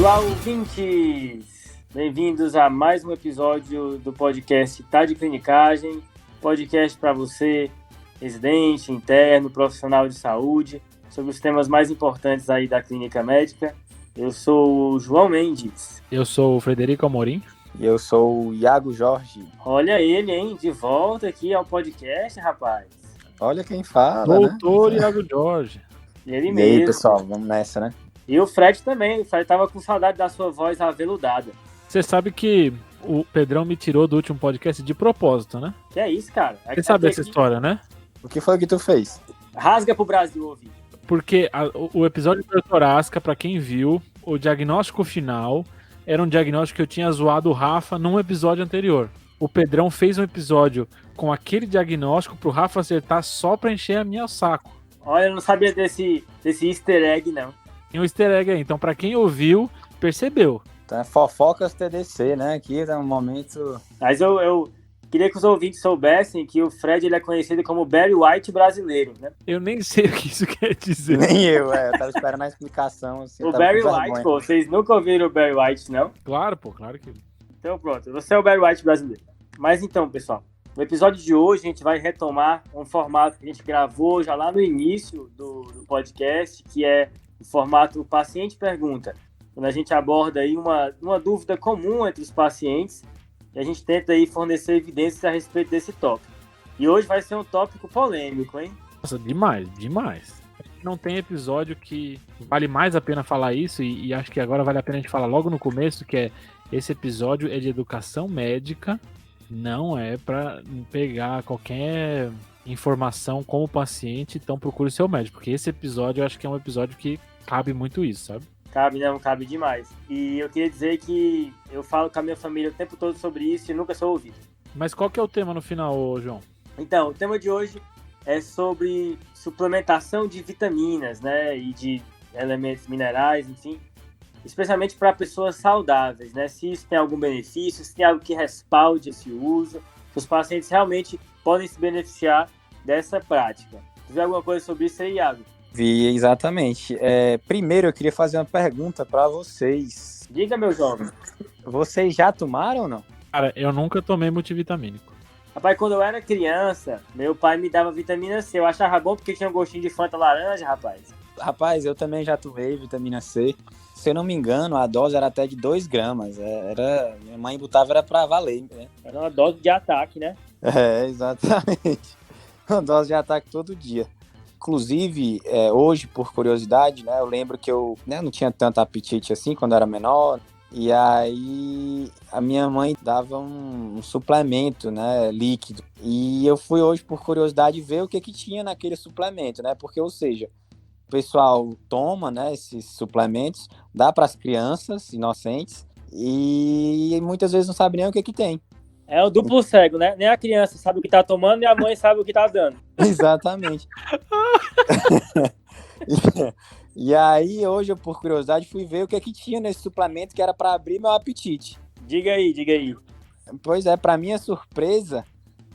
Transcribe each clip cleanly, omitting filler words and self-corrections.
Olá, ouvintes! Bem-vindos a mais um episódio do podcast Tá de Clinicagem, podcast para você, residente, interno, profissional de saúde, sobre os temas mais importantes aí da clínica médica. Eu sou o João Mendes. Eu sou o Frederico Amorim. E eu sou o Iago Jorge. Olha ele, hein? De volta aqui ao podcast, rapaz. Olha quem fala, Doutor né? Iago Jorge. Ele E mesmo. aí, pessoal, vamos nessa, né? E o Fred também. O Fred tava com saudade da sua voz aveludada. Você sabe que o Pedrão me tirou do último podcast de propósito, né? Que é isso, cara? Você sabe essa história, né? O que foi que tu fez? Rasga pro Brasil ouvir. Porque o episódio do Dr. Asca, pra quem viu, o diagnóstico final era um diagnóstico que eu tinha zoado o Rafa num episódio anterior. O Pedrão fez um episódio com aquele diagnóstico pro Rafa acertar só pra encher a minha saco. Olha, eu não sabia desse easter egg, não. Tem um easter egg aí, então pra quem ouviu, percebeu. Então é fofocas TDC, né? Aqui tá um momento... Mas eu queria que os ouvintes soubessem que o Fred ele é conhecido como Barry White brasileiro, né? Eu nem sei o que isso quer dizer. Nem eu tava esperando a explicação. Assim, O Barry White, pô, vocês nunca ouviram o Barry White, não? Claro, pô, claro que... Então pronto, você é o Barry White brasileiro. Mas então, pessoal, no episódio de hoje a gente vai retomar um formato que a gente gravou já lá no início do podcast, que é o formato Paciente Pergunta, quando a gente aborda aí uma dúvida comum entre os pacientes e a gente tenta aí fornecer evidências a respeito desse tópico. E hoje vai ser um tópico polêmico, hein? Nossa, demais. Não tem episódio que vale mais a pena falar isso, e acho que agora vale a pena a gente falar logo no começo, que é esse episódio é de educação médica, não é para pegar qualquer informação como paciente, então procure o seu médico, porque esse episódio eu acho que é um episódio que cabe muito isso, sabe? Cabe demais. E eu queria dizer que eu falo com a minha família o tempo todo sobre isso e nunca sou ouvido. Mas qual que é o tema no final, João? Então, o tema de hoje é sobre suplementação de vitaminas, né, e de elementos minerais, enfim, especialmente para pessoas saudáveis, né, se isso tem algum benefício, se tem algo que respalde esse uso, se os pacientes realmente podem se beneficiar dessa prática. Tu viu alguma coisa sobre isso aí, Iago? Vi, exatamente. Primeiro, eu queria fazer uma pergunta para vocês. Diga, meu jovem. Vocês já tomaram ou não? Cara, eu nunca tomei multivitamínico. Rapaz, quando eu era criança, meu pai me dava vitamina C. Eu achava bom porque tinha um gostinho de Fanta laranja, rapaz. Rapaz, eu também já tomei vitamina C. Se eu não me engano, a dose era até de 2 gramas. Minha mãe botava era pra valer, né? Era uma dose de ataque, né? Exatamente. Uma dose de ataque todo dia. Inclusive, hoje, por curiosidade, né, eu lembro que eu não tinha tanto apetite assim quando eu era menor. E aí a minha mãe dava um suplemento, né, líquido. E eu fui hoje, por curiosidade, ver o que tinha naquele suplemento, né? Porque, ou seja, o pessoal toma, né, esses suplementos, dá para as crianças inocentes e muitas vezes não sabe nem o que tem. É o duplo cego, né? Nem a criança sabe o que tá tomando, nem a mãe sabe o que tá dando. Exatamente. E aí, hoje, eu, por curiosidade, fui ver o que tinha nesse suplemento que era para abrir meu apetite. Diga aí. Pois é, para minha surpresa,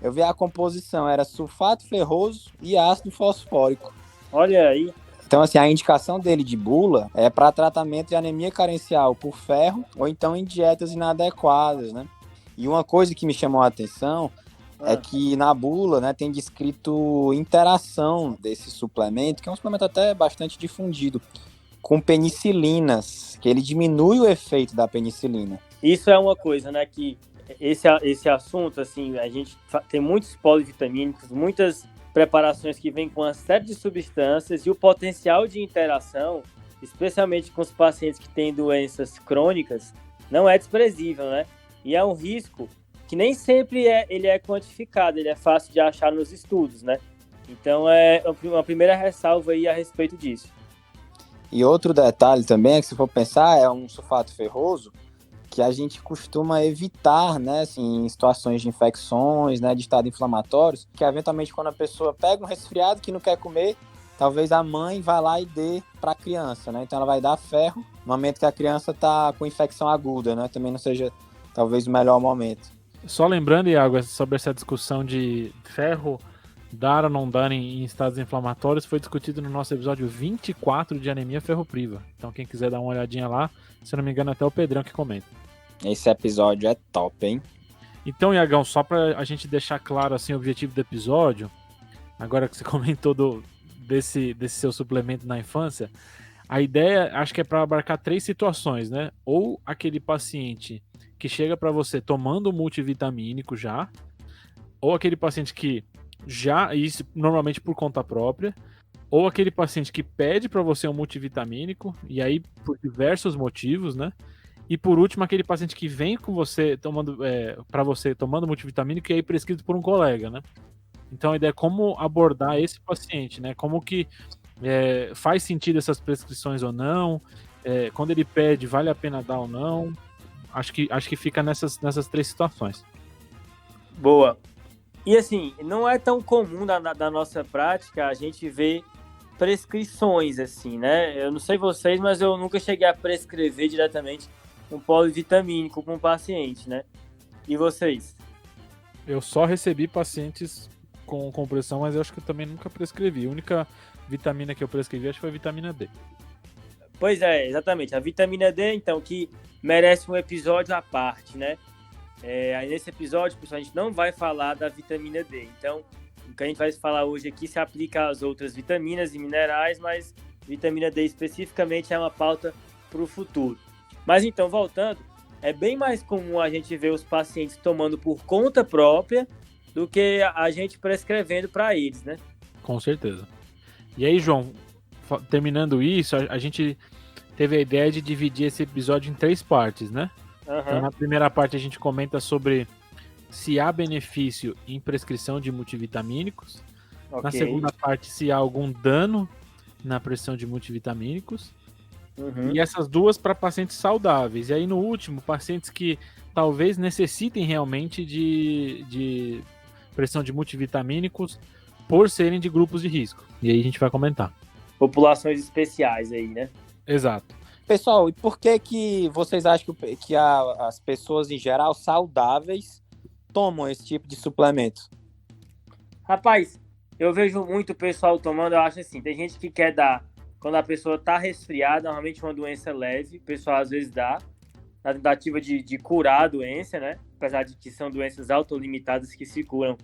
eu vi a composição, era sulfato ferroso e ácido fosfórico. Olha aí. Então, assim, a indicação dele de bula é para tratamento de anemia carencial por ferro ou então em dietas inadequadas, né? E uma coisa que me chamou a atenção é que na bula, né, tem descrito interação desse suplemento, que é um suplemento até bastante difundido, com penicilinas, que ele diminui o efeito da penicilina. Isso é uma coisa, né, que esse assunto, assim, a gente tem muitos polivitamínicos, muitas preparações que vêm com uma série de substâncias e o potencial de interação, especialmente com os pacientes que têm doenças crônicas, não é desprezível, né? E é um risco que nem sempre ele é quantificado, ele é fácil de achar nos estudos, né? Então é uma primeira ressalva aí a respeito disso. E outro detalhe também é que, se for pensar, é um sulfato ferroso que a gente costuma evitar, né, assim, em situações de infecções, né, de estado inflamatórios, que eventualmente quando a pessoa pega um resfriado que não quer comer, talvez a mãe vá lá e dê para a criança, né? Então ela vai dar ferro no momento que a criança está com infecção aguda, né? Também não seja talvez o melhor momento. Só lembrando, Iago, sobre essa discussão de ferro dar ou não dar em estados inflamatórios foi discutido no nosso episódio 24 de anemia ferropriva. Então quem quiser dar uma olhadinha lá, se eu não me engano até o Pedrão que comenta. Esse episódio é top, hein? Então, Iagão, só pra a gente deixar claro assim, o objetivo do episódio, agora que você comentou desse seu suplemento na infância, a ideia acho que é para abarcar 3 situações, né? Ou aquele paciente que chega para você tomando multivitamínico já, ou aquele paciente que já, isso normalmente por conta própria, ou aquele paciente que pede para você um multivitamínico, e aí por diversos motivos, né? E por último, aquele paciente que vem com você tomando para você tomando multivitamínico e aí prescrito por um colega, né? Então a ideia é como abordar esse paciente, né? Como que faz sentido essas prescrições ou não? Quando ele pede, vale a pena dar ou não? Acho que fica nessas 3 situações. Boa. E assim, não é tão comum da nossa prática a gente ver prescrições, assim, né? Eu não sei vocês, mas eu nunca cheguei a prescrever diretamente um polivitamínico para um paciente, né? E vocês? Eu só recebi pacientes com compressão, mas eu acho que eu também nunca prescrevi. A única vitamina que eu prescrevi acho que foi a vitamina D. Pois é, exatamente. A vitamina D, então, que merece um episódio à parte, né? Aí nesse episódio, pessoal, a gente não vai falar da vitamina D. Então, o que a gente vai falar hoje aqui se aplica às outras vitaminas e minerais, mas vitamina D especificamente é uma pauta para o futuro. Mas então, voltando, é bem mais comum a gente ver os pacientes tomando por conta própria do que a gente prescrevendo para eles, né? Com certeza. E aí, João, terminando isso, a gente teve a ideia de dividir esse episódio em 3 partes, né? Uhum. Então, na primeira parte a gente comenta sobre se há benefício em prescrição de multivitamínicos. Okay. Na segunda parte, se há algum dano na prescrição de multivitamínicos. Uhum. E essas 2 para pacientes saudáveis. E aí no último, pacientes que talvez necessitem realmente de prescrição de multivitamínicos por serem de grupos de risco. E aí a gente vai comentar. Populações especiais aí, né? Exato. Pessoal, e por que vocês acham que as pessoas em geral saudáveis tomam esse tipo de suplemento? Rapaz, eu vejo muito pessoal tomando, eu acho assim, tem gente que quer dar quando a pessoa tá resfriada, normalmente uma doença leve, o pessoal às vezes dá, na tentativa de curar a doença, né? Apesar de que são doenças autolimitadas que se curam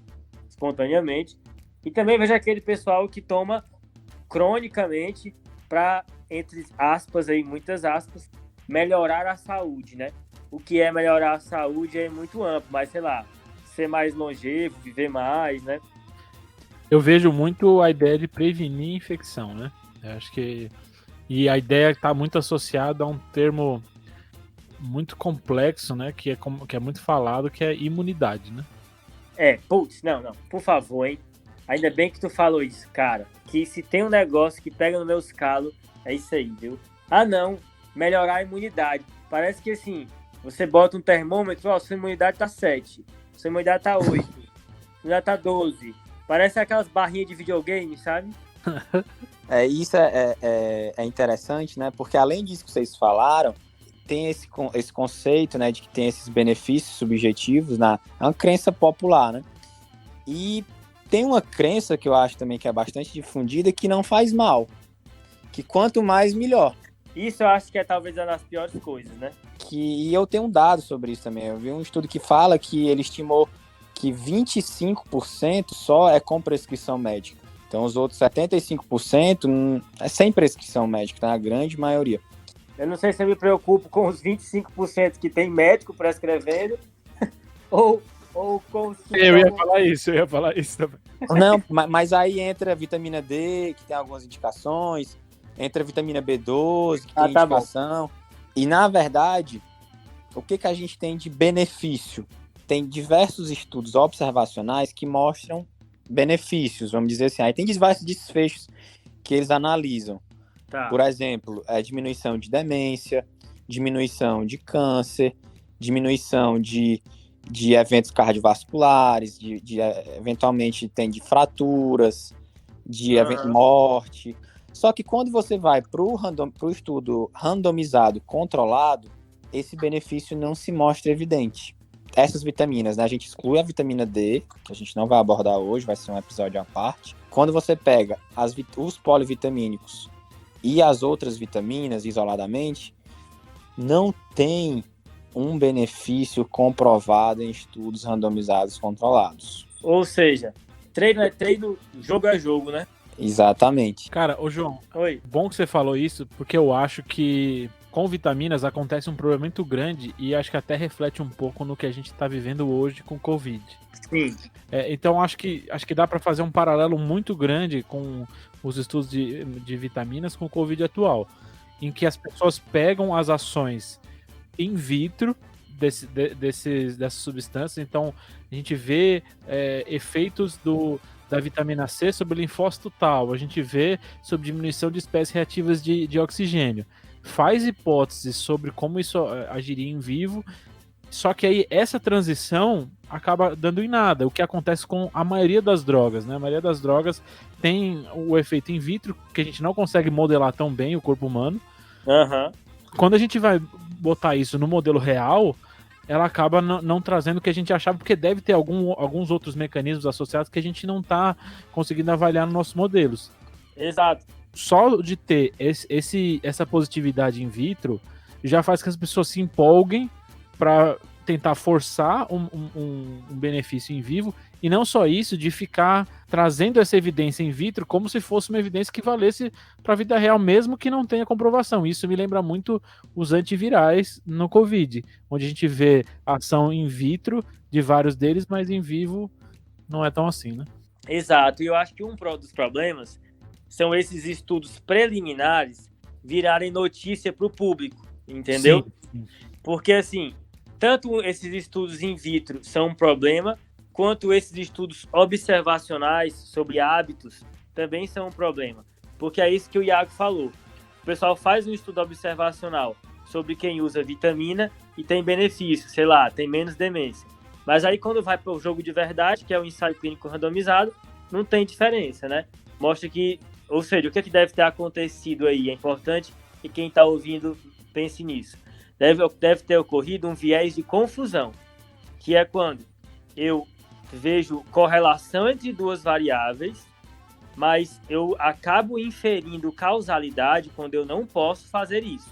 espontaneamente. E também vejo aquele pessoal que toma cronicamente para, entre aspas aí, muitas aspas, melhorar a saúde, né? O que é melhorar a saúde é muito amplo, mas sei lá, ser mais longevo, viver mais, né? Eu vejo muito a ideia de prevenir infecção, né? Eu acho que... E a ideia está muito associada a um termo muito complexo, né? Que é muito falado, que é imunidade, né? Não, por favor, hein? Ainda bem que tu falou isso, cara. Que se tem um negócio que pega no meu calo, é isso aí, viu? Ah, não, melhorar a imunidade. Parece que assim, você bota um termômetro, ó, sua imunidade tá 7, sua imunidade tá 8, sua imunidade tá 12. Parece aquelas barrinhas de videogame, sabe? Isso é interessante, né? Porque além disso que vocês falaram, tem esse conceito, né, de que tem esses benefícios subjetivos, é uma crença popular, né? E tem uma crença que eu acho também que é bastante difundida, que não faz mal, que quanto mais, melhor. Isso eu acho que é talvez uma das piores coisas, né? E eu tenho um dado sobre isso também. Eu vi um estudo que fala que ele estimou que 25% só é com prescrição médica. Então os outros 75% é sem prescrição médica, tá? A grande maioria. Eu não sei se eu me preocupo com os 25% que tem médico prescrevendo ou com os que eu ia falar isso também. Não, mas aí entra a vitamina D, que tem algumas indicações, entra a vitamina B12, que tem indicação. Bom. E, na verdade, o que a gente tem de benefício? Tem diversos estudos observacionais que mostram benefícios, vamos dizer assim. Aí tem diversos desfechos que eles analisam. Tá. Por exemplo, a diminuição de demência, diminuição de câncer, diminuição de eventos cardiovasculares, eventualmente tem de fraturas, de morte. Só que quando você vai para o estudo randomizado, controlado, esse benefício não se mostra evidente. essas vitaminas, né? A gente exclui a vitamina D, que a gente não vai abordar hoje, vai ser um episódio à parte. Quando você pega os polivitamínicos e as outras vitaminas isoladamente, não tem um benefício comprovado em estudos randomizados controlados. Ou seja, treino é treino, jogo é jogo, né? Exatamente. Cara, ô João, Oi. bom que você falou isso, porque eu acho que com vitaminas acontece um problema muito grande e acho que até reflete um pouco no que a gente está vivendo hoje com Covid. Sim. Então acho que dá para fazer um paralelo muito grande com os estudos de vitaminas com o Covid atual, em que as pessoas pegam as ações in vitro dessas substâncias. Então a gente vê efeitos da vitamina C sobre linfócito tal, a gente vê sobre diminuição de espécies reativas de oxigênio, faz hipóteses sobre como isso agiria em vivo, só que aí essa transição acaba dando em nada, o que acontece com a maioria das drogas, né? A maioria das drogas tem o efeito in vitro, que a gente não consegue modelar tão bem o corpo humano. Uhum. Quando a gente vai botar isso no modelo real, ela acaba não trazendo o que a gente achava, porque deve ter alguns outros mecanismos associados que a gente não está conseguindo avaliar nos nossos modelos. Exato. Só de ter essa positividade in vitro já faz que as pessoas se empolguem para tentar forçar um benefício em vivo, e não só isso, de ficar trazendo essa evidência in vitro como se fosse uma evidência que valesse para a vida real, mesmo que não tenha comprovação. Isso me lembra muito os antivirais no Covid, onde a gente vê ação in vitro de vários deles, mas em vivo não é tão assim, né? Exato, e eu acho que um dos problemas são esses estudos preliminares virarem notícia para o público, entendeu? Sim. Porque, assim, tanto esses estudos in vitro são um problema, quanto esses estudos observacionais sobre hábitos também são um problema. Porque é isso que o Iago falou. O pessoal faz um estudo observacional sobre quem usa vitamina e tem benefício, sei lá, tem menos demência. Mas aí quando vai para o jogo de verdade, que é o ensaio clínico randomizado, não tem diferença, né? Mostra que, ou seja, o que deve ter acontecido aí é importante que quem está ouvindo pense nisso. Deve ter ocorrido um viés de confusão, que é quando eu vejo correlação entre duas variáveis, mas eu acabo inferindo causalidade quando eu não posso fazer isso,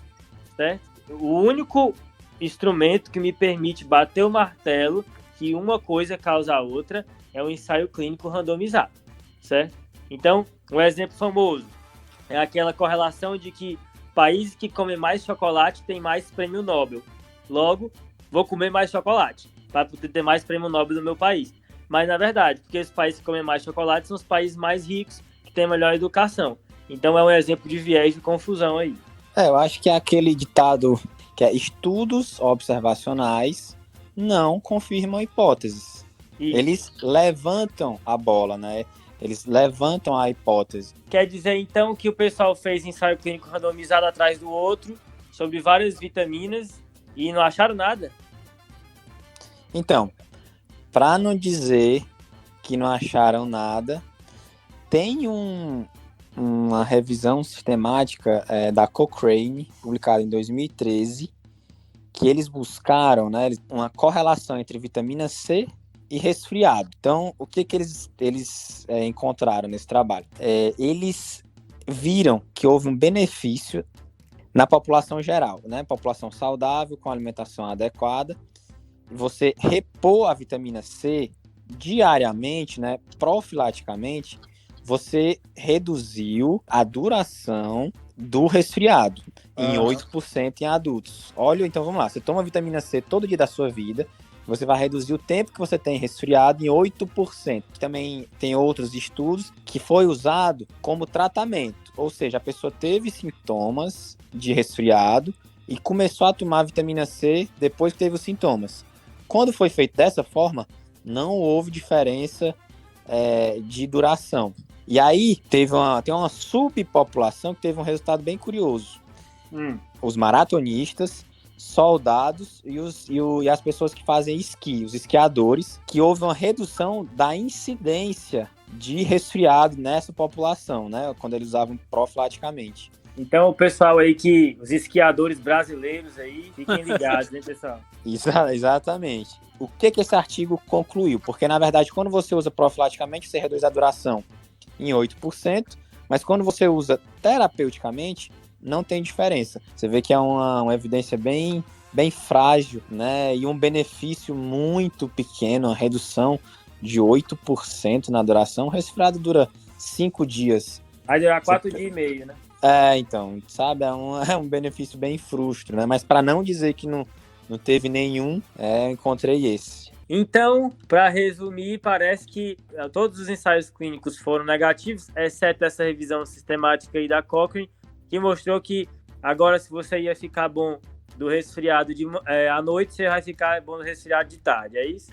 certo? O único instrumento que me permite bater o martelo que uma coisa causa a outra é o ensaio clínico randomizado, certo? Então, um exemplo famoso é aquela correlação de que países que comem mais chocolate têm mais prêmio Nobel. Logo, vou comer mais chocolate para poder ter mais prêmio Nobel no meu país. Mas, na verdade, porque os países que comem mais chocolate são os países mais ricos, que têm melhor educação. Então, é um exemplo de viés de confusão aí. Eu acho que é aquele ditado que é estudos observacionais não confirmam hipóteses. Isso. Eles levantam a bola, né? Eles levantam a hipótese. Quer dizer, então, que o pessoal fez ensaio clínico randomizado atrás do outro, sobre várias vitaminas, e não acharam nada? Então, para não dizer que não acharam nada, tem uma revisão sistemática da Cochrane, publicada em 2013, que eles buscaram, né, uma correlação entre vitamina C e resfriado. Então, o que eles encontraram nesse trabalho? Eles viram que houve um benefício na população geral, né? População saudável, com alimentação adequada. Você repor a vitamina C diariamente, né, profilaticamente, você reduziu a duração do resfriado em 8% em adultos. Olha, então vamos lá, você toma vitamina C todo dia da sua vida, você vai reduzir o tempo que você tem resfriado em 8%. Também tem outros estudos que foi usado como tratamento, ou seja, a pessoa teve sintomas de resfriado e começou a tomar vitamina C depois que teve os sintomas. Quando foi feito dessa forma, não houve diferença de duração. E aí, tem uma subpopulação que teve um resultado bem curioso. Os maratonistas, soldados e as pessoas que fazem esqui, os esquiadores, que houve uma redução da incidência de resfriado nessa população, né, quando eles usavam profilaticamente. Então, o pessoal aí os esquiadores brasileiros aí, fiquem ligados, hein, pessoal? Exatamente. O que esse artigo concluiu? Porque, na verdade, quando você usa profilaticamente, você reduz a duração em 8%, mas quando você usa terapeuticamente, não tem diferença. Você vê que é uma evidência bem frágil, né? E um benefício muito pequeno, uma redução de 8% na duração. O resfriado dura 5 dias. Vai durar 4 dias e meio, né? Então, sabe, é um benefício bem frustro, né? Mas para não dizer que não teve nenhum, encontrei esse. Então, para resumir, parece que todos os ensaios clínicos foram negativos, exceto essa revisão sistemática aí da Cochrane, que mostrou que agora, se você ia ficar bom do resfriado à noite, você vai ficar bom do resfriado de tarde, é isso?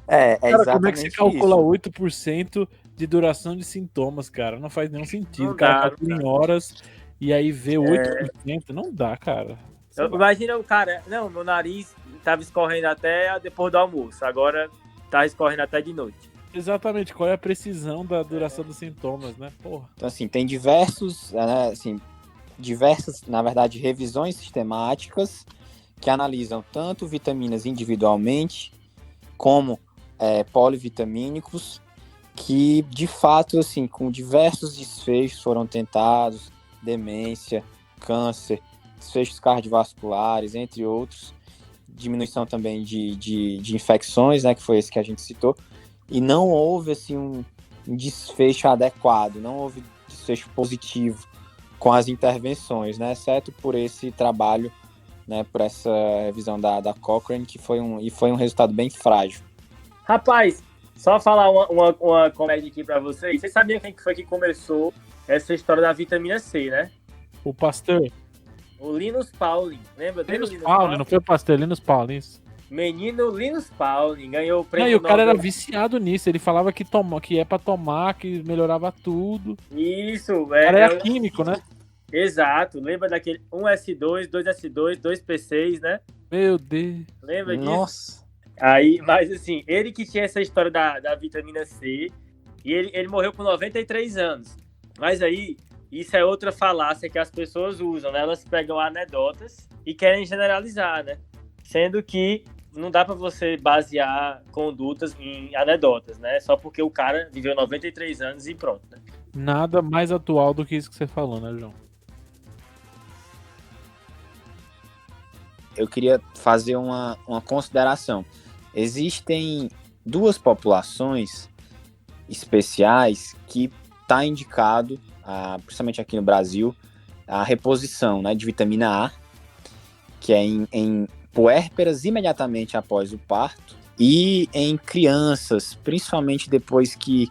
Cara, exatamente. Como é que você calcula isso. 8% de duração de sintomas, cara? Não faz nenhum sentido. Não O cara dá, calcula em horas e aí vê 8%. Não dá, cara. Imagina o cara, não, meu nariz estava escorrendo até depois do almoço, agora tá escorrendo até de noite. Exatamente, qual é a precisão da duração dos sintomas, né? Porra. Então, assim, tem diversas, na verdade, revisões sistemáticas que analisam tanto vitaminas individualmente como polivitamínicos, que, de fato, assim, com diversos desfechos foram tentados, demência, câncer, desfechos cardiovasculares, entre outros, diminuição também de infecções, né, que foi esse que a gente citou, e não houve, assim, um desfecho adequado, não houve desfecho positivo com as intervenções, né, exceto por esse trabalho, né, por essa revisão da Cochrane, que foi um resultado bem frágil. Rapaz, só falar uma comédia aqui pra vocês. Vocês sabiam quem foi que começou essa história da vitamina C, né? O Pasteur. O Linus Pauling, lembra dele? Linus Pauling, não foi o Pasteur, Linus Pauling. Menino Linus Pauling ganhou o prêmio. Não, e o cara era viciado nisso, ele falava que é pra tomar, que melhorava tudo. Isso, o cara era químico, né? Exato, lembra daquele 1S2, 2S2, 2P6, né? Meu Deus. Lembra disso? Nossa. Aí, mas assim, ele que tinha essa história da vitamina C, e ele morreu com 93 anos. Mas aí, isso é outra falácia que as pessoas usam, né? Elas pegam anedotas e querem generalizar, né? Sendo que não dá pra você basear condutas em anedotas, né? Só porque o cara viveu 93 anos e pronto, né? Nada mais atual do que isso que você falou, né, João? Eu queria fazer uma consideração. Existem duas populações especiais que está indicado, principalmente aqui no Brasil, a reposição, né, de vitamina A, que é em puérperas imediatamente após o parto, e em crianças, principalmente depois que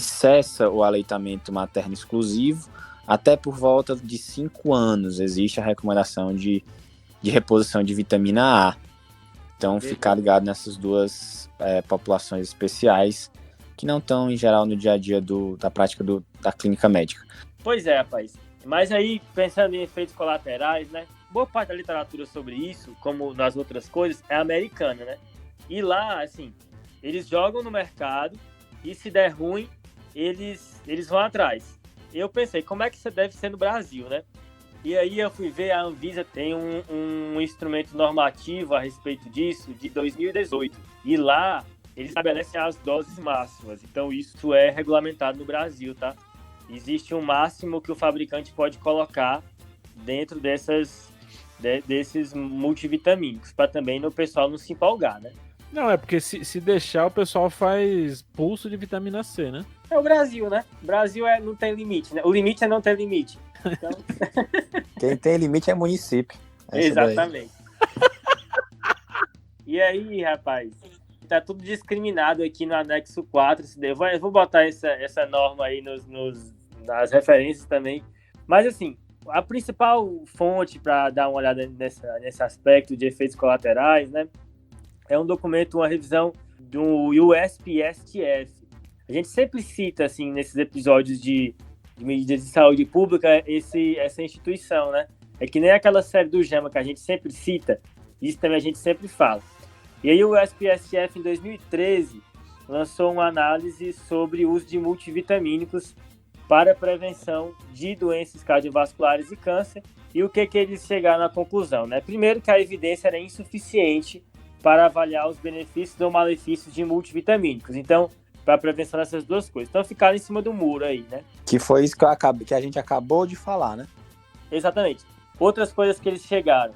cessa o aleitamento materno exclusivo, até por volta de 5 anos existe a recomendação de reposição de vitamina A. Então, ficar ligado nessas duas populações especiais que não estão, em geral, no dia a dia da prática da clínica médica. Pois é, rapaz. Mas aí, pensando em efeitos colaterais, né? Boa parte da literatura sobre isso, como nas outras coisas, é americana, né? E lá, assim, eles jogam no mercado e se der ruim, eles vão atrás. Eu pensei, como é que isso deve ser no Brasil, né? E aí eu fui ver, a Anvisa tem um instrumento normativo a respeito disso de 2018. E lá eles estabelecem as doses máximas. Então isso é regulamentado no Brasil, tá? Existe um máximo que o fabricante pode colocar dentro desses multivitamínicos, para também o pessoal não se empolgar, né? Não, é porque se deixar, o pessoal faz pulso de vitamina C, né? É o Brasil, né? O Brasil não tem limite, né? O limite é não ter limite. Então... Quem tem limite é município. Exatamente. E aí, rapaz, tá tudo discriminado aqui no anexo 4. Eu vou botar essa norma aí nas referências também. Mas, assim, a principal fonte para dar uma olhada nesse aspecto de efeitos colaterais, né, é um documento, uma revisão do USPSTF. A gente sempre cita, assim, nesses episódios de medidas de saúde pública, essa instituição, né? É que nem aquela série do JAMA que a gente sempre cita, isso também a gente sempre fala. E aí o USPSTF, em 2013, lançou uma análise sobre o uso de multivitamínicos para a prevenção de doenças cardiovasculares e câncer. E o que eles chegaram à conclusão, né? Primeiro, que a evidência era insuficiente para avaliar os benefícios ou malefícios de multivitamínicos. Então, para a prevenção dessas duas coisas. Então, ficaram em cima do muro aí, né? Que foi isso que a gente acabou de falar, né? Exatamente. Outras coisas que eles chegaram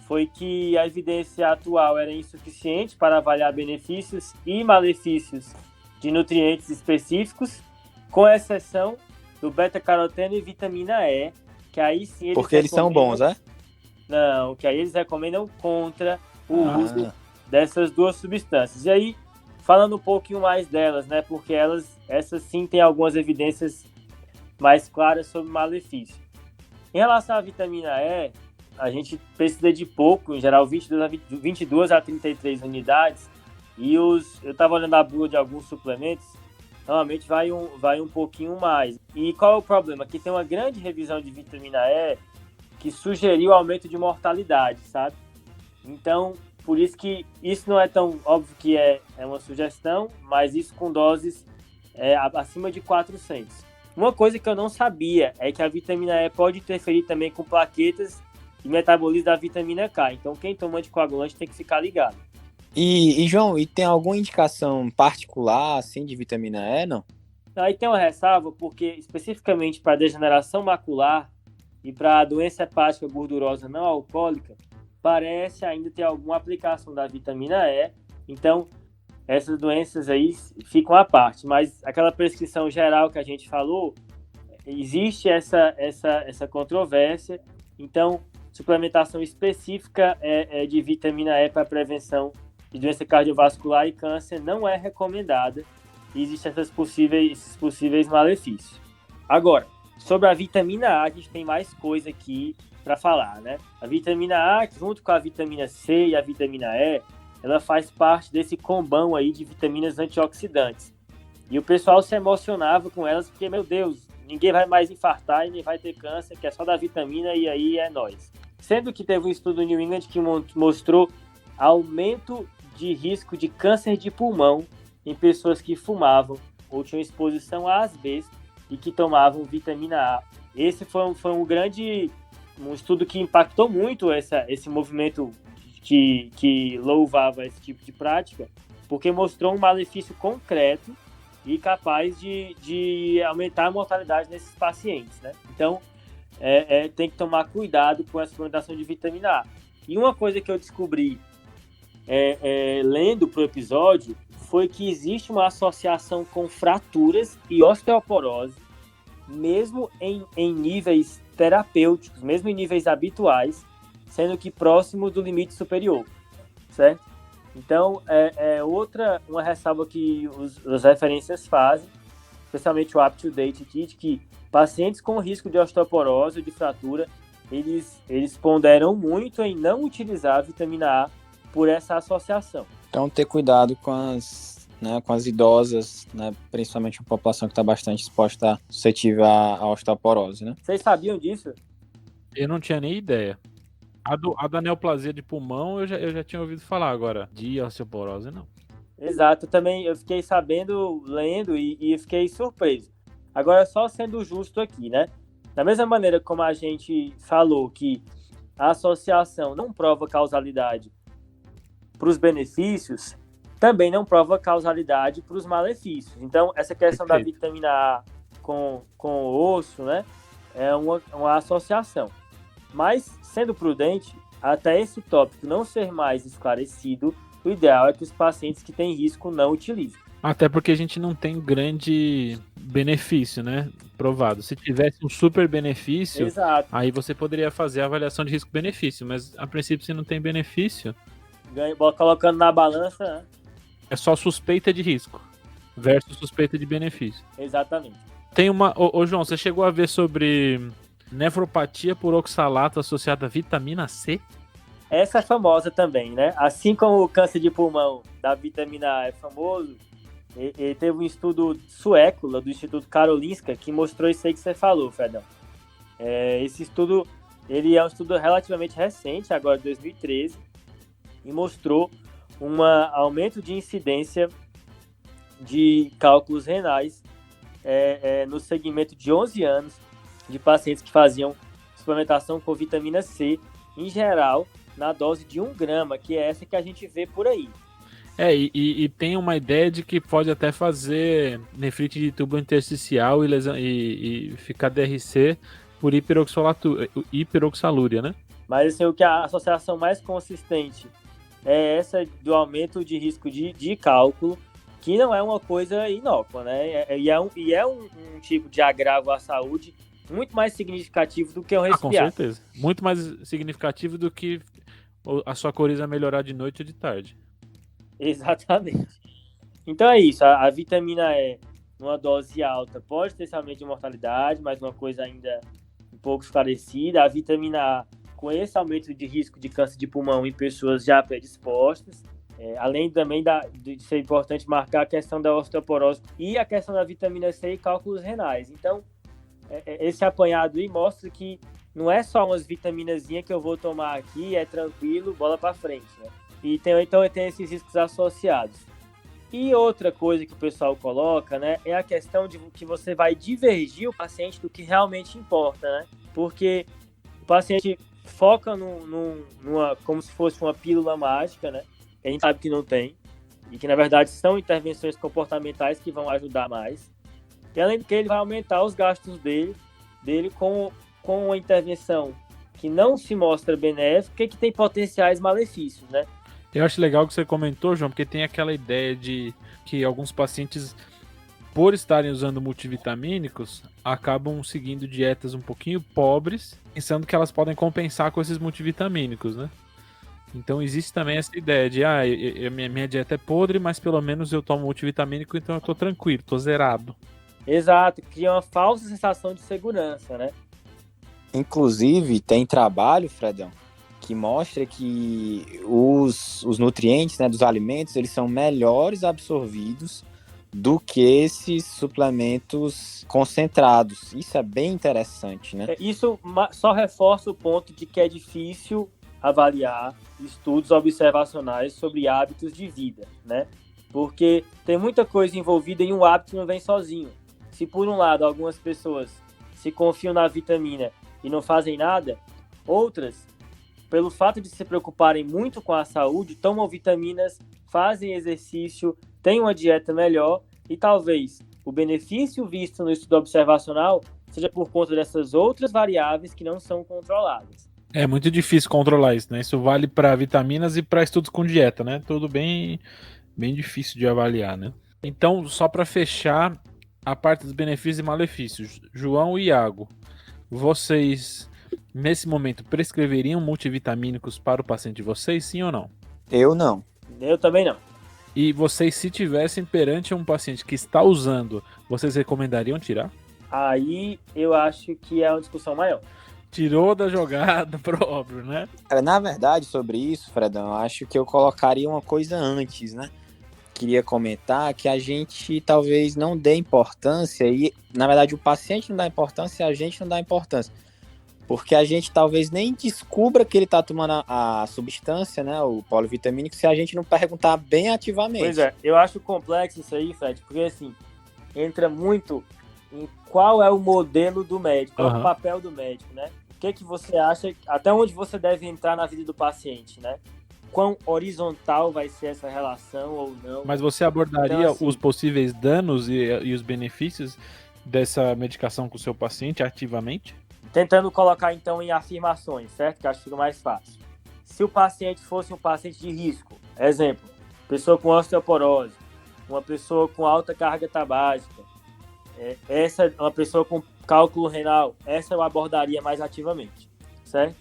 foi que a evidência atual era insuficiente para avaliar benefícios e malefícios de nutrientes específicos, com exceção do beta-caroteno e vitamina E, que aí sim eles porque eles são bons, né? Não, que aí eles recomendam contra o uso dessas duas substâncias. E aí, falando um pouquinho mais delas, né? Porque essas sim têm algumas evidências mais claras sobre malefício. Em relação à vitamina E, a gente precisa de pouco, em geral 22 a 33 unidades, e eu estava olhando a bula de alguns suplementos, normalmente vai um pouquinho mais. E qual é o problema? Que tem uma grande revisão de vitamina E que sugeriu aumento de mortalidade, sabe? Então, por isso que isso não é tão óbvio que é uma sugestão, mas isso com doses acima de 400. Uma coisa que eu não sabia é que a vitamina E pode interferir também com plaquetas e metabolismo da vitamina K. Então, quem toma anticoagulante tem que ficar ligado. E João, e tem alguma indicação particular, assim, de vitamina E, não? Aí tem uma ressalva, porque especificamente para degeneração macular e para doença hepática gordurosa não alcoólica, parece ainda ter alguma aplicação da vitamina E. Então, essas doenças aí ficam à parte. Mas aquela prescrição geral que a gente falou, existe essa controvérsia. Então, suplementação específica de vitamina E para prevenção de doença cardiovascular e câncer não é recomendada. Existem esses possíveis malefícios. Agora, sobre a vitamina A, a gente tem mais coisa aqui para falar, né? A vitamina A, junto com a vitamina C e a vitamina E, ela faz parte desse combão aí de vitaminas antioxidantes. E o pessoal se emocionava com elas porque, meu Deus, ninguém vai mais infartar e nem vai ter câncer, que é só da vitamina e aí é nóis. Sendo que teve um estudo do New England que mostrou aumento de risco de câncer de pulmão em pessoas que fumavam ou tinham exposição a asbesto e que tomavam vitamina A. Esse foi um estudo que impactou muito esse movimento que louvava esse tipo de prática, porque mostrou um malefício concreto e capaz de aumentar a mortalidade nesses pacientes, né? Então, tem que tomar cuidado com a suplementação de vitamina A. E uma coisa que eu descobri lendo para o episódio foi que existe uma associação com fraturas e osteoporose, mesmo em níveis terapêuticos, mesmo em níveis habituais, sendo que próximos do limite superior, certo? Então, uma ressalva que as referências fazem, especialmente o UpToDate aqui, de que pacientes com risco de osteoporose ou de fratura, eles ponderam muito em não utilizar a vitamina A por essa associação. Então, ter cuidado com as idosas, né, principalmente a população que está bastante exposta, suscetível à osteoporose, né? Vocês sabiam disso? Eu não tinha nem ideia. A da neoplasia de pulmão eu já tinha ouvido falar, agora de osteoporose não. Exato, eu fiquei sabendo, lendo e fiquei surpreso. Agora, só sendo justo aqui, né? Da mesma maneira como a gente falou que a associação não prova causalidade para os benefícios, também não prova causalidade para os malefícios. Então, essa questão da vitamina A com o osso, né, é uma associação. Mas, sendo prudente, até esse tópico não ser mais esclarecido, o ideal é que os pacientes que têm risco não utilizem. Até porque a gente não tem grande benefício, né, provado. Se tivesse um super benefício, exato, aí você poderia fazer a avaliação de risco-benefício, mas a princípio, se não tem benefício, colocando na balança, né? É só suspeita de risco versus suspeita de benefício. Exatamente. Tem uma... Ô João, você chegou a ver sobre nefropatia por oxalato associada à vitamina C? Essa é famosa também, né? Assim como o câncer de pulmão da vitamina A é famoso, teve um estudo sueco do Instituto Karolinska que mostrou isso aí que você falou, Fredão. Esse estudo, ele é um estudo relativamente recente, agora de 2013, e mostrou um aumento de incidência de cálculos renais no segmento de 11 anos de pacientes que faziam suplementação com vitamina C, em geral, na dose de 1 grama, que é essa que a gente vê por aí. E tem uma ideia de que pode até fazer nefrite de tubo intersticial e ficar DRC por hiperoxalúria, né? Mas assim, o que a associação mais consistente é essa do aumento de risco de cálculo, que não é uma coisa inócua, né? E é um tipo de agravo à saúde muito mais significativo do que o resfriado. Com certeza. Muito mais significativo do que a sua coriza melhorar de noite ou de tarde. Exatamente. Então é isso, a vitamina E numa dose alta pode ter esse aumento de mortalidade, mas uma coisa ainda um pouco esclarecida. A vitamina A com esse aumento de risco de câncer de pulmão em pessoas já predispostas, além também de ser importante marcar a questão da osteoporose e a questão da vitamina C e cálculos renais. Então, esse apanhado aí mostra que não é só umas vitaminazinhas que eu vou tomar aqui, é tranquilo, bola para frente, né? Então tem esses riscos associados. E outra coisa que o pessoal coloca, né, é a questão de que você vai divergir o paciente do que realmente importa, né? Porque o paciente foca numa como se fosse uma pílula mágica, né? A gente sabe que não tem, e que na verdade são intervenções comportamentais que vão ajudar mais. E além do que, ele vai aumentar os gastos dele com uma intervenção que não se mostra benéfica e que tem potenciais malefícios, né? Eu acho legal que você comentou, João, porque tem aquela ideia de que alguns pacientes, por estarem usando multivitamínicos, acabam seguindo dietas um pouquinho pobres, pensando que elas podem compensar com esses multivitamínicos, né? Então existe também essa ideia de, minha dieta é podre, mas pelo menos eu tomo multivitamínico, então eu tô tranquilo, tô zerado. Exato, cria uma falsa sensação de segurança, né? Inclusive, tem trabalho, Fredão, que mostra que os nutrientes, né, dos alimentos, eles são melhores absorvidos do que esses suplementos concentrados. Isso é bem interessante, né? Isso só reforça o ponto de que é difícil avaliar estudos observacionais sobre hábitos de vida, né? Porque tem muita coisa envolvida em um hábito que não vem sozinho. Se por um lado algumas pessoas se confiam na vitamina e não fazem nada, outras, pelo fato de se preocuparem muito com a saúde, tomam vitaminas, fazem exercício, têm uma dieta melhor e talvez o benefício visto no estudo observacional seja por conta dessas outras variáveis que não são controladas. É muito difícil controlar isso, né? Isso vale para vitaminas e para estudos com dieta, né? Tudo bem difícil de avaliar, né? Então, só para fechar a parte dos benefícios e malefícios, João e Iago, vocês nesse momento prescreveriam multivitamínicos para o paciente de vocês, sim ou não? Eu não. Eu também não. E vocês, se tivessem perante um paciente que está usando, vocês recomendariam tirar? Aí eu acho que é uma discussão maior. Tirou da jogada, próprio, né? Na verdade, sobre isso, Fredão, eu acho que eu colocaria uma coisa antes, né? Queria comentar que a gente talvez não dê importância e, na verdade, o paciente não dá importância e a gente não dá importância. Porque a gente talvez nem descubra que ele está tomando a substância, né, o polivitamínico, se a gente não perguntar bem ativamente. Pois é, eu acho complexo isso aí, Fred, porque assim, entra muito em qual é o modelo do médico, qual é o papel do médico, né? O que você acha, até onde você deve entrar na vida do paciente, né? Quão horizontal vai ser essa relação ou não. Mas você abordaria então, assim, os possíveis danos e os benefícios dessa medicação com o seu paciente ativamente? Tentando colocar, então, em afirmações, certo? Que acho que fica mais fácil. Se o paciente fosse um paciente de risco, exemplo, pessoa com osteoporose, uma pessoa com alta carga tabágica, uma pessoa com cálculo renal, essa eu abordaria mais ativamente, certo?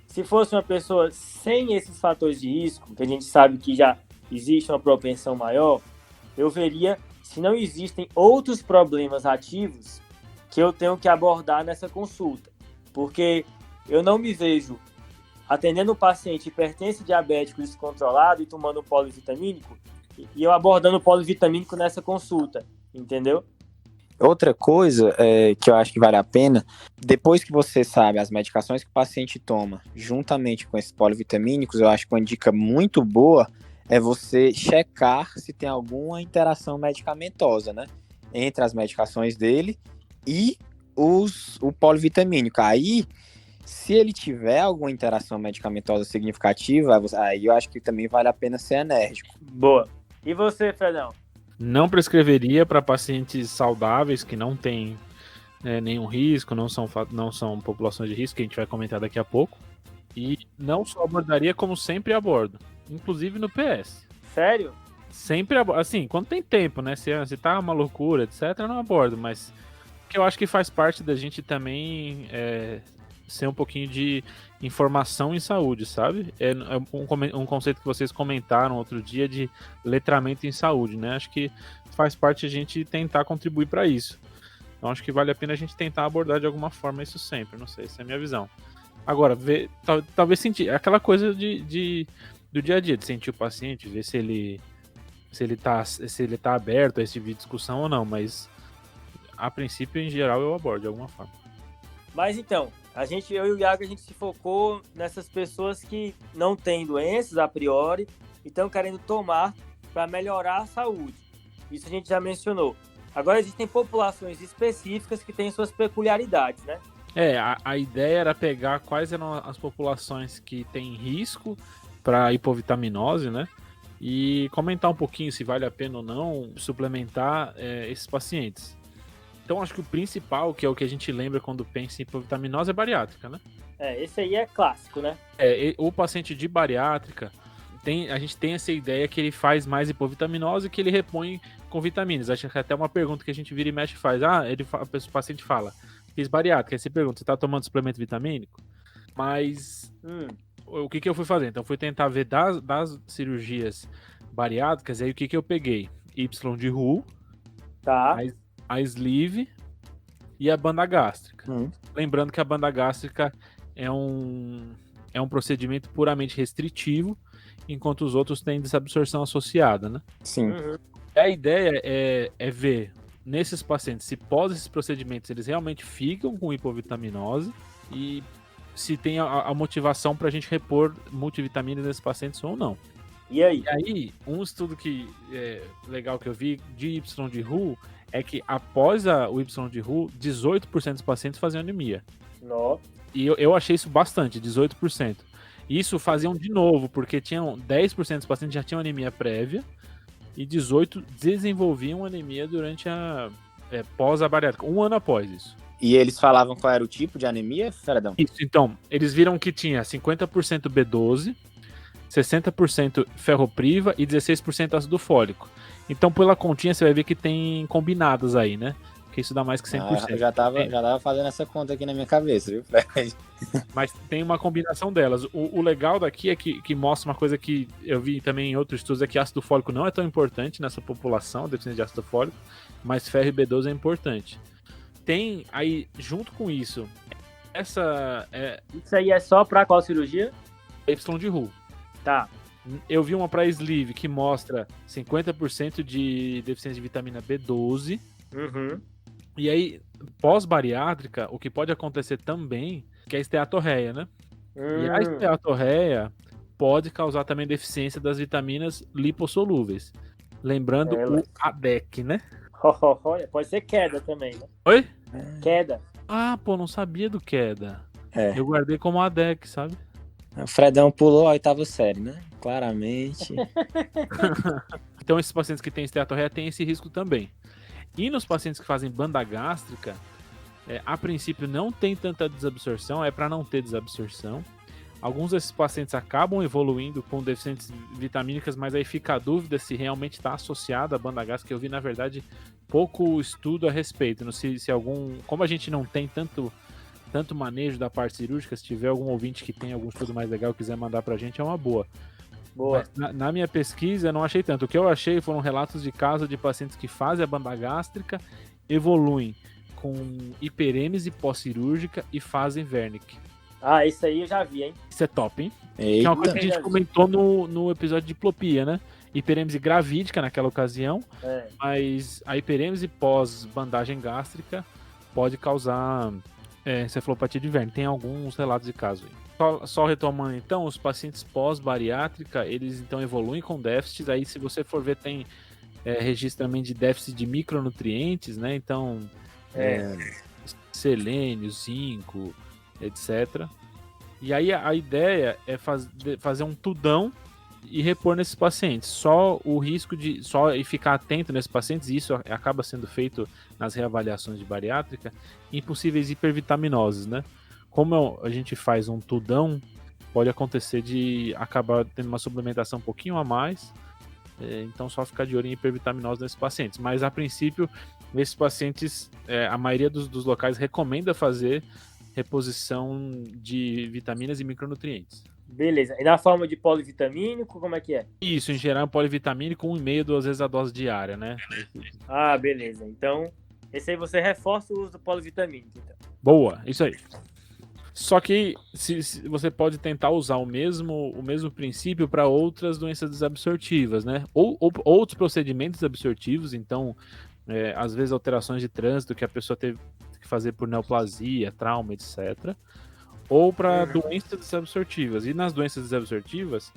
Se fosse uma pessoa sem esses fatores de risco, que a gente sabe que já existe uma propensão maior, eu veria se não existem outros problemas ativos que eu tenho que abordar nessa consulta. Porque eu não me vejo atendendo um paciente hipertenso diabético descontrolado e tomando um polivitamínico e eu abordando o polivitamínico nessa consulta, entendeu? Outra coisa que eu acho que vale a pena, depois que você sabe as medicações que o paciente toma, juntamente com esses polivitamínicos, eu acho que uma dica muito boa é você checar se tem alguma interação medicamentosa, né? entre as medicações dele e o polivitamínico. Aí, se ele tiver alguma interação medicamentosa significativa, aí eu acho que também vale a pena ser enérgico. Boa. E você, Fredão? Não prescreveria para pacientes saudáveis que não têm nenhum risco, não são populações de risco, que a gente vai comentar daqui a pouco. E não só abordaria, como sempre abordo, inclusive no PS. Sério? Sempre abordo, assim, quando tem tempo, né? Se tá uma loucura, etc., eu não abordo, mas que eu acho que faz parte da gente também ser um pouquinho de informação em saúde, sabe? É um conceito que vocês comentaram outro dia de letramento em saúde, né? Acho que faz parte a gente tentar contribuir para isso. Então acho que vale a pena a gente tentar abordar de alguma forma isso sempre, não sei, essa é a minha visão. Agora, talvez sentir aquela coisa do dia a dia, de sentir o paciente, ver se ele tá aberto a esse tipo de discussão ou não, mas a princípio, em geral, eu abordo de alguma forma. Mas então, eu e o Iago, a gente se focou nessas pessoas que não têm doenças a priori e estão querendo tomar para melhorar a saúde. Isso a gente já mencionou. Agora existem populações específicas que têm suas peculiaridades, né? A ideia era pegar quais eram as populações que têm risco para hipovitaminose, né? E comentar um pouquinho se vale a pena ou não suplementar esses pacientes. Então, acho que o principal, que é o que a gente lembra quando pensa em hipovitaminose, é bariátrica, né? Esse aí é clássico, né? O paciente de bariátrica, a gente tem essa ideia que ele faz mais hipovitaminose e que ele repõe com vitaminas. Acho que até uma pergunta que a gente vira e mexe faz. O paciente fala, fiz bariátrica. Aí você pergunta, você tá tomando suplemento vitamínico? Mas o que eu fui fazer? Então, fui tentar ver das cirurgias bariátricas, aí o que eu peguei? Y de Roux, tá. A sleeve e a banda gástrica. Lembrando que a banda gástrica é um procedimento puramente restritivo, enquanto os outros têm desabsorção associada, né? Sim. A ideia é ver nesses pacientes se pós esses procedimentos eles realmente ficam com hipovitaminose e se tem a motivação para a gente repor multivitaminas nesses pacientes ou não. E aí? E aí, um estudo que é legal que eu vi de Y de Roux é que após o Y de Roux, 18% dos pacientes faziam anemia. Nossa. E eu achei isso bastante, 18%. Isso faziam de novo, porque tinham 10% dos pacientes já tinham anemia prévia e 18% desenvolviam anemia durante pós a bariátrica, um ano após isso. E eles falavam qual era o tipo de anemia, Fredão? Isso, então, eles viram que tinha 50% B12, 60% ferropriva e 16% ácido fólico. Então, pela continha, você vai ver que tem combinadas aí, né? Que isso dá mais que 100%. Eu já tava fazendo essa conta aqui na minha cabeça, viu, Fred? Mas tem uma combinação delas. O legal daqui é que mostra uma coisa que eu vi também em outros estudos, é que ácido fólico não é tão importante nessa população, deficiência de ácido fólico, mas ferro e B12 é importante. Tem aí, junto com isso, Isso aí é só pra qual cirurgia? Y de Roux. Tá. Eu vi uma para sleeve que mostra 50% de deficiência de vitamina B12. E aí, pós-bariátrica, o que pode acontecer também é a esteatorreia, né? E a esteatorreia pode causar também deficiência das vitaminas lipossolúveis. Lembrando o ADEC, né? Pode ser queda também, né? Oi? Queda. Ah, pô, não sabia do queda. É. Eu guardei como ADEC, sabe? O Fredão pulou a 8ª série, né? Claramente. Então, esses pacientes que têm esteatorreia têm esse risco também. E nos pacientes que fazem banda gástrica, a princípio não tem tanta desabsorção, é para não ter desabsorção. Alguns desses pacientes acabam evoluindo com deficiências vitamínicas, mas aí fica a dúvida se realmente está associada à banda gástrica. Eu vi, na verdade, pouco estudo a respeito. Não sei se como a gente não tem tanto manejo da parte cirúrgica, se tiver algum ouvinte que tem algum estudo mais legal e quiser mandar pra gente, é uma boa. Boa. Mas na minha pesquisa, eu não achei tanto. O que eu achei foram relatos de casos de pacientes que fazem a banda gástrica, evoluem com hiperêmese pós-cirúrgica e fazem Wernicke. Ah, isso aí eu já vi, hein? Isso é top, hein? Eita. Que é uma coisa que a gente comentou no episódio de diplopia, né? Hiperêmese gravídica naquela ocasião, mas a hiperêmese pós-bandagem gástrica pode causar encefalopatia de Wernicke. Tem alguns relatos de caso aí. Só retomando então, os pacientes pós-bariátrica, eles então evoluem com déficits. Aí, se você for ver, tem registro também de déficit de micronutrientes, né? Então, selênio, zinco, etc. E aí a ideia é fazer um tudão e repor nesses pacientes. Só o risco de e ficar atento nesses pacientes, e isso acaba sendo feito nas reavaliações de bariátrica, em possíveis hipervitaminoses, né? Como a gente faz um tudão, pode acontecer de acabar tendo uma suplementação um pouquinho a mais, então só ficar de olho em hipervitaminose nesses pacientes. Mas a princípio, nesses pacientes, a maioria dos locais recomenda fazer reposição de vitaminas e micronutrientes. Beleza. E na forma de polivitamínico, como é que é? Isso, em geral, polivitamínico, 1,5, 2 vezes a dose diária, né? Ah, beleza. Então, esse aí você reforça o uso do polivitamínico, então. Boa, isso aí. Só que se você pode tentar usar o mesmo princípio para outras doenças desabsortivas, né? Ou outros procedimentos absortivos, então, às vezes alterações de trânsito que a pessoa teve que fazer por neoplasia, trauma, etc. Ou para doenças desabsortivas. E nas doenças desabsortivas,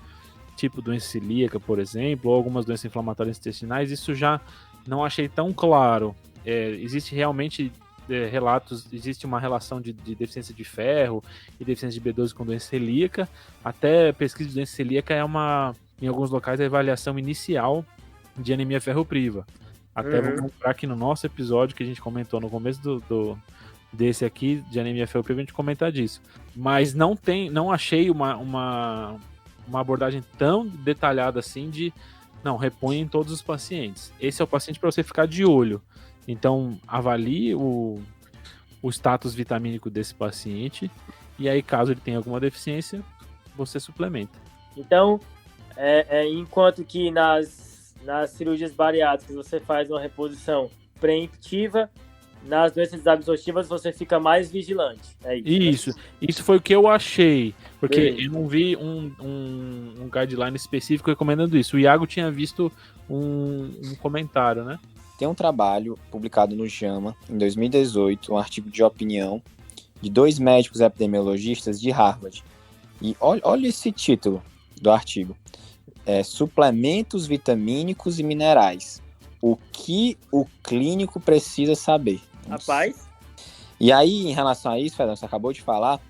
tipo doença celíaca, por exemplo, ou algumas doenças inflamatórias intestinais, isso já não achei tão claro. Existe realmente relatos, existe uma relação de deficiência de ferro e deficiência de B12 com doença celíaca. Até pesquisa de doença celíaca em alguns locais, a avaliação inicial de anemia ferropriva. Até vou mostrar aqui no nosso episódio que a gente comentou no começo desse aqui, de anemia ferropriva, a gente comenta disso. Mas não achei uma abordagem tão detalhada assim repõe em todos os pacientes. Esse é o paciente para você ficar de olho. Então, avalie o status vitamínico desse paciente e aí, caso ele tenha alguma deficiência, você suplementa. Então, enquanto que nas cirurgias bariátricas você faz uma reposição preemptiva, nas doenças desabsortivas você fica mais vigilante. É isso. Isso foi o que eu achei, porque eu não vi um guideline específico recomendando isso. O Iago tinha visto um comentário, né? Tem um trabalho publicado no JAMA, em 2018, um artigo de opinião de 2 médicos epidemiologistas de Harvard. E olha esse título do artigo. Suplementos vitamínicos e minerais. O que o clínico precisa saber. Rapaz. E aí, em relação a isso, Fernando, você acabou de falar,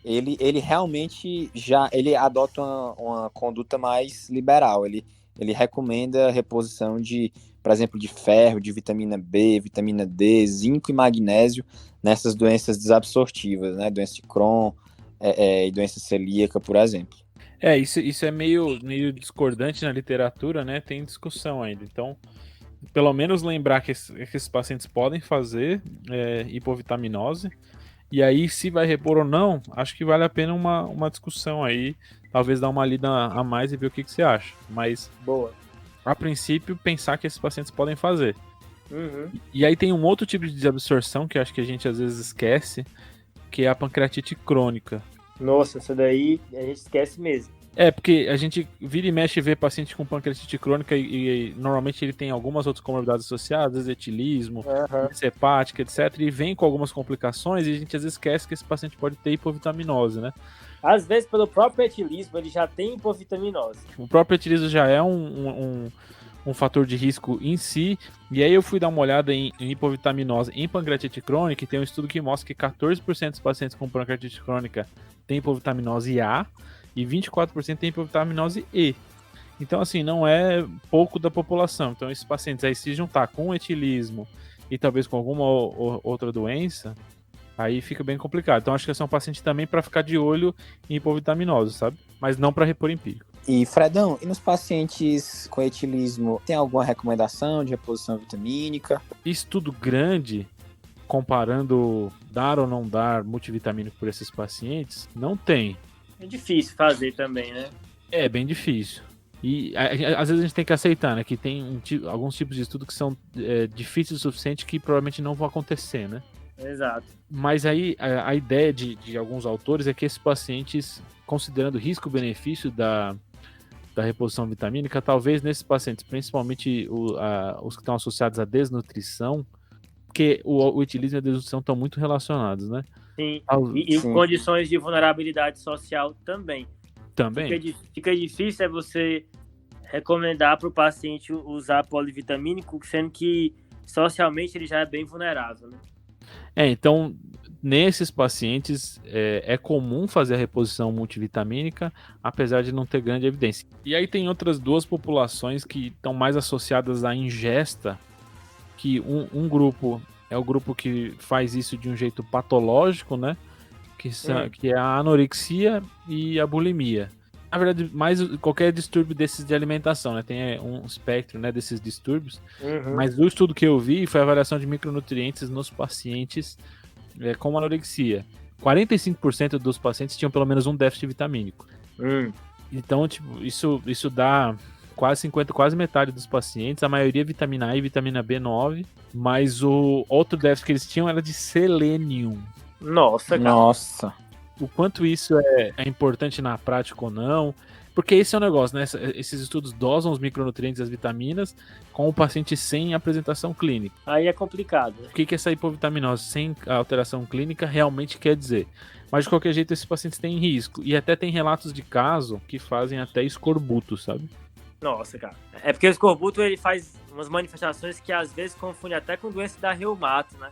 ele realmente ele adota uma conduta mais liberal. Ele recomenda a reposição de, por exemplo, de ferro, de vitamina B, vitamina D, zinco e magnésio nessas doenças desabsortivas, né? Doença de Crohn e doença celíaca, por exemplo. Isso é meio discordante na literatura, né? Tem discussão ainda. Então, pelo menos lembrar que esses pacientes podem fazer hipovitaminose. E aí, se vai repor ou não, acho que vale a pena uma discussão aí. Talvez dar uma lida a mais e ver o que você acha. Mas, boa. A princípio, pensar que esses pacientes podem fazer. E aí tem um outro tipo de desabsorção que acho que a gente às vezes esquece, que é a pancreatite crônica. Nossa, essa daí a gente esquece mesmo. Porque a gente vira e mexe e vê paciente com pancreatite crônica e normalmente ele tem algumas outras comorbidades associadas, etilismo, doença hepática, etc. E vem com algumas complicações e a gente às vezes esquece que esse paciente pode ter hipovitaminose, né? Às vezes, pelo próprio etilismo, ele já tem hipovitaminose. O próprio etilismo já é um fator de risco em si. E aí eu fui dar uma olhada em hipovitaminose em pancreatite crônica e tem um estudo que mostra que 14% dos pacientes com pancreatite crônica tem hipovitaminose A e 24% tem hipovitaminose E. Então, assim, não é pouco da população. Então, esses pacientes aí, se juntar com etilismo e talvez com alguma outra doença, aí fica bem complicado. Então, acho que esse é um paciente também para ficar de olho em hipovitaminose, sabe? Mas não para repor empírico. E, Fredão, e nos pacientes com etilismo, tem alguma recomendação de reposição vitamínica? Estudo grande, comparando dar ou não dar multivitamínico por esses pacientes, não tem. É difícil fazer também, né? É bem difícil. E às vezes a gente tem que aceitar, né? Que tem alguns tipos de estudo que são difíceis o suficiente que provavelmente não vão acontecer, né? Exato. Mas aí a ideia de alguns autores é que esses pacientes, considerando o risco-benefício da reposição vitamínica, talvez nesses pacientes, principalmente os que estão associados à desnutrição, porque o etilismo e a desnutrição estão muito relacionados, né? Sim, e condições de vulnerabilidade social também. Também. Fica difícil você recomendar para o paciente usar polivitamínico, sendo que socialmente ele já é bem vulnerável, né? Então, nesses pacientes é comum fazer a reposição multivitamínica, apesar de não ter grande evidência. E aí tem outras duas populações que estão mais associadas à ingesta, que um grupo é o grupo que faz isso de um jeito patológico, né? Que é a anorexia e a bulimia. Na verdade, mais qualquer distúrbio desses de alimentação, né? Tem um espectro, né, desses distúrbios. Mas o estudo que eu vi foi a avaliação de micronutrientes nos pacientes com anorexia. 45% dos pacientes tinham pelo menos um déficit vitamínico. Então, tipo, isso dá quase metade dos pacientes, a maioria vitamina A e vitamina B9, mas o outro déficit que eles tinham era de selênio. Nossa, cara. Nossa. O quanto isso é importante na prática ou não, porque esse é o negócio, né? Esses estudos dosam os micronutrientes e as vitaminas com o paciente sem apresentação clínica. Aí é complicado, né? O que essa hipovitaminose sem alteração clínica realmente quer dizer? Mas de qualquer jeito esses pacientes têm risco, e até tem relatos de caso que fazem até escorbuto, sabe? Nossa, cara. É porque o escorbuto ele faz umas manifestações que às vezes confunde até com doença da reumato, né?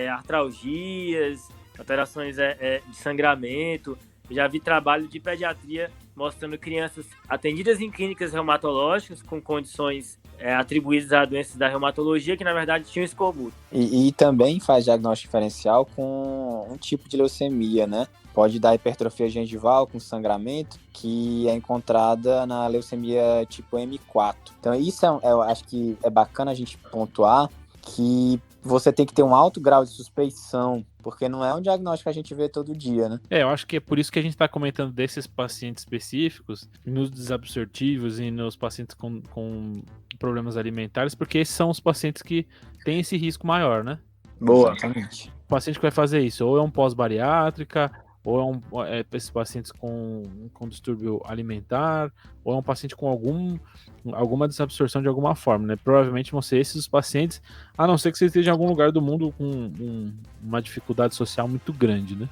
Artralgias, alterações de sangramento. Eu já vi trabalho de pediatria mostrando crianças atendidas em clínicas reumatológicas com condições atribuídas a doenças da reumatologia que na verdade tinham escorbuto. E também faz diagnóstico diferencial com um tipo de leucemia, né? Pode dar hipertrofia gengival com sangramento, que é encontrada na leucemia tipo M4. Então isso eu acho que é bacana a gente pontuar que você tem que ter um alto grau de suspeição, porque não é um diagnóstico que a gente vê todo dia, né? Eu acho que é por isso que a gente está comentando desses pacientes específicos, nos desabsortivos e nos pacientes com problemas alimentares, porque esses são os pacientes que têm esse risco maior, né? Boa. Exatamente. O paciente que vai fazer isso, ou é um pós-bariátrica, ou é esses pacientes com distúrbio alimentar, ou é um paciente com alguma desabsorção de alguma forma, né? Provavelmente vão ser esses os pacientes, a não ser que você esteja em algum lugar do mundo com uma dificuldade social muito grande, né?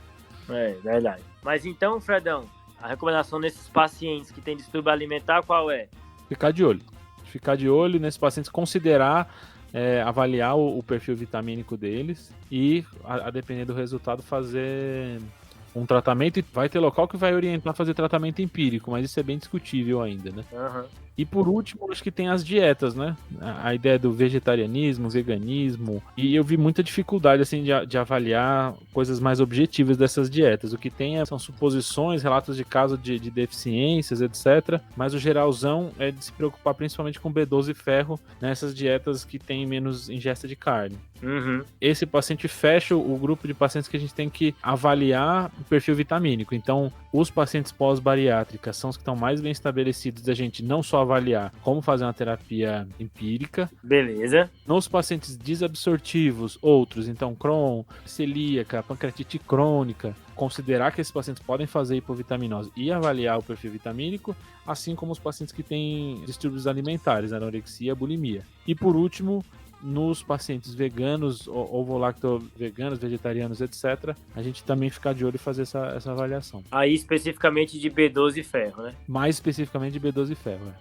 É verdade. Mas então, Fredão, a recomendação nesses pacientes que têm distúrbio alimentar, qual é? Ficar de olho nesses pacientes, considerar avaliar o perfil vitamínico deles e, a depender do resultado, fazer um tratamento. E vai ter local que vai orientar a fazer tratamento empírico, mas isso é bem discutível ainda, né? E por último, acho que tem as dietas, né? A ideia do vegetarianismo, veganismo, e eu vi muita dificuldade assim de avaliar coisas mais objetivas dessas dietas. O que tem são suposições, relatos de casos de deficiências, etc. Mas o geralzão é de se preocupar principalmente com B12 e ferro nessas dietas que tem menos ingesta de carne. Esse paciente fecha o grupo de pacientes que a gente tem que avaliar o perfil vitamínico. Então, os pacientes pós-bariátrica são os que estão mais bem estabelecidos da gente não só avaliar como fazer uma terapia empírica. Beleza. Nos pacientes desabsortivos, outros, então Crohn, celíaca, pancreatite crônica, considerar que esses pacientes podem fazer hipovitaminose e avaliar o perfil vitamínico, assim como os pacientes que têm distúrbios alimentares, anorexia, bulimia. E por último, nos pacientes veganos, ovo-lacto-veganos, vegetarianos, etc., a gente também ficar de olho e fazer essa avaliação. Aí especificamente de B12 e ferro, né? Mais especificamente de B12 e ferro.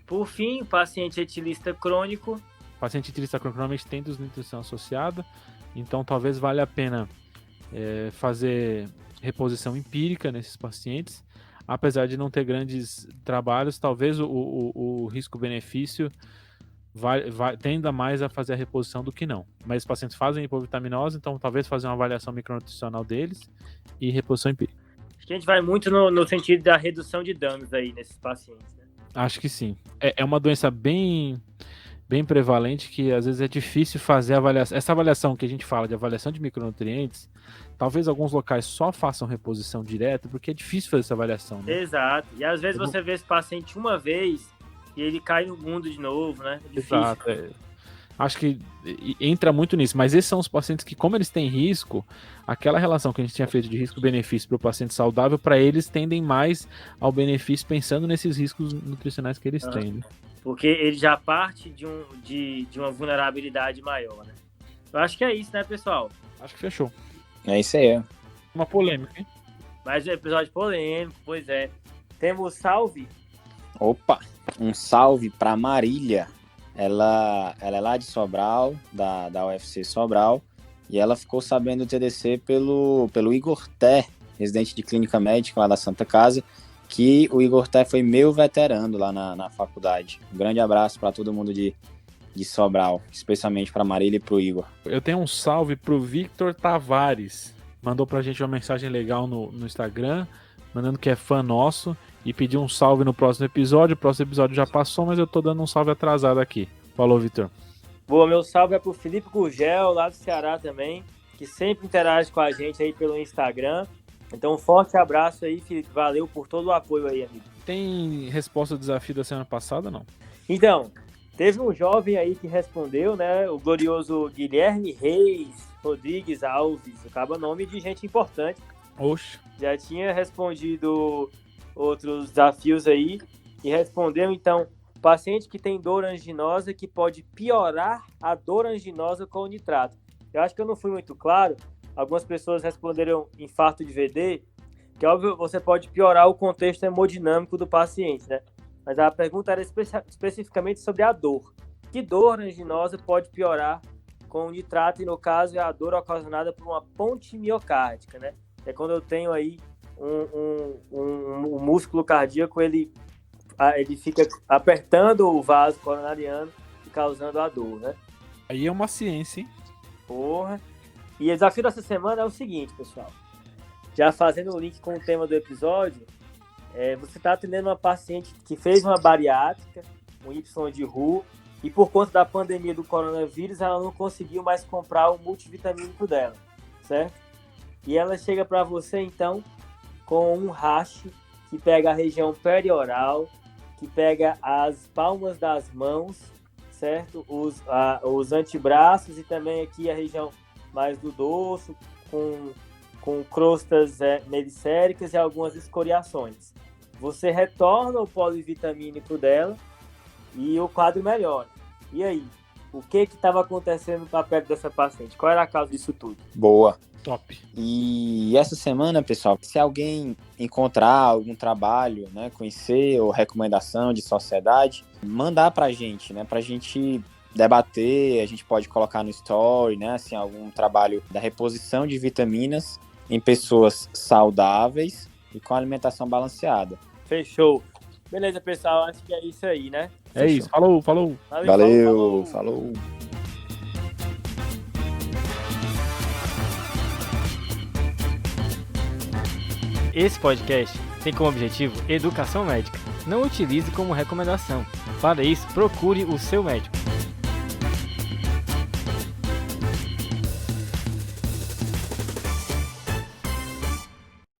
Por fim, o paciente etilista crônico. O paciente etilista crônico normalmente tem desnutrição associada, então talvez valha a pena fazer reposição empírica nesses pacientes. Apesar de não ter grandes trabalhos, talvez o risco-benefício tenda mais a fazer a reposição do que não. Mas os pacientes fazem hipovitaminose, então talvez fazer uma avaliação micronutricional deles e reposição empírica. Acho que a gente vai muito no sentido da redução de danos aí nesses pacientes, né? Acho que sim. É uma doença bem prevalente que às vezes é difícil fazer a avaliação. Essa avaliação que a gente fala de avaliação de micronutrientes, talvez alguns locais só façam reposição direta, porque é difícil fazer essa avaliação, né? Exato. E às vezes você vê esse paciente uma vez e ele cai no mundo de novo, né? É difícil. Exato. Acho que entra muito nisso, mas esses são os pacientes que, como eles têm risco, aquela relação que a gente tinha feito de risco-benefício para o paciente saudável, para eles tendem mais ao benefício pensando nesses riscos nutricionais que eles têm, né? Porque ele já parte de uma vulnerabilidade maior, né? Eu acho que é isso, né, pessoal? Acho que fechou. É isso aí. Uma polêmica, hein? Mais um episódio polêmico, pois é. Temos salve? Opa! um salve para Marília. Ela é lá de Sobral, da UFC Sobral, e ela ficou sabendo do TDC pelo Igor Té, residente de clínica médica lá da Santa Casa, que o Igor Té foi meu veterano lá na faculdade. Um grande abraço para todo mundo de Sobral, especialmente para Marília e para o Igor. Eu tenho um salve pro Victor Tavares. Mandou pra gente uma mensagem legal no Instagram, mandando que é fã nosso e pediu um salve no próximo episódio. O próximo episódio já passou, mas eu tô dando um salve atrasado aqui. Falou, Victor. Boa, meu salve é pro Felipe Gurgel, lá do Ceará também, que sempre interage com a gente aí pelo Instagram. Então, um forte abraço aí, Felipe. Valeu por todo o apoio aí, amigo. Tem resposta ao desafio da semana passada, não? Então, teve um jovem aí que respondeu, né? O glorioso Guilherme Reis Rodrigues Alves. Acaba nome de gente importante. Oxe. Já tinha respondido outros desafios aí e respondeu, então, paciente que tem dor anginosa que pode piorar a dor anginosa com o nitrato. Eu acho que eu não fui muito claro. Algumas pessoas responderam infarto de VD, que óbvio você pode piorar o contexto hemodinâmico do paciente, né? Mas a pergunta era especificamente sobre a dor. Que dor anginosa pode piorar com o nitrato? E no caso é a dor ocasionada por uma ponte miocárdica, né? É quando eu tenho aí um músculo cardíaco, ele fica apertando o vaso coronariano e causando a dor, né? Aí é uma ciência, hein? Porra. E o desafio dessa semana é o seguinte, pessoal. Já fazendo o link com o tema do episódio, você está atendendo uma paciente que fez uma bariátrica, um Y de RU, e por conta da pandemia do coronavírus, ela não conseguiu mais comprar o multivitamínico dela, certo? E ela chega para você, então, com um rash que pega a região perioral, que pega as palmas das mãos, certo? Os antebraços e também aqui a região mais do dorso, com crostas mericéricas e algumas escoriações. Você retorna o polivitamínico dela e o quadro melhora. E aí, o que estava acontecendo para perto dessa paciente? Qual era a causa disso tudo? Boa. Top. E essa semana, pessoal, se alguém encontrar algum trabalho, né, conhecer ou recomendação de sociedade, mandar pra gente, né, pra gente debater, a gente pode colocar no story, né, assim, algum trabalho da reposição de vitaminas em pessoas saudáveis e com alimentação balanceada. Fechou. Beleza, pessoal, acho que é isso aí, né? É Fechou. isso, falou. Valeu, falou. Esse podcast tem como objetivo educação médica. Não utilize como recomendação. Para isso, procure o seu médico.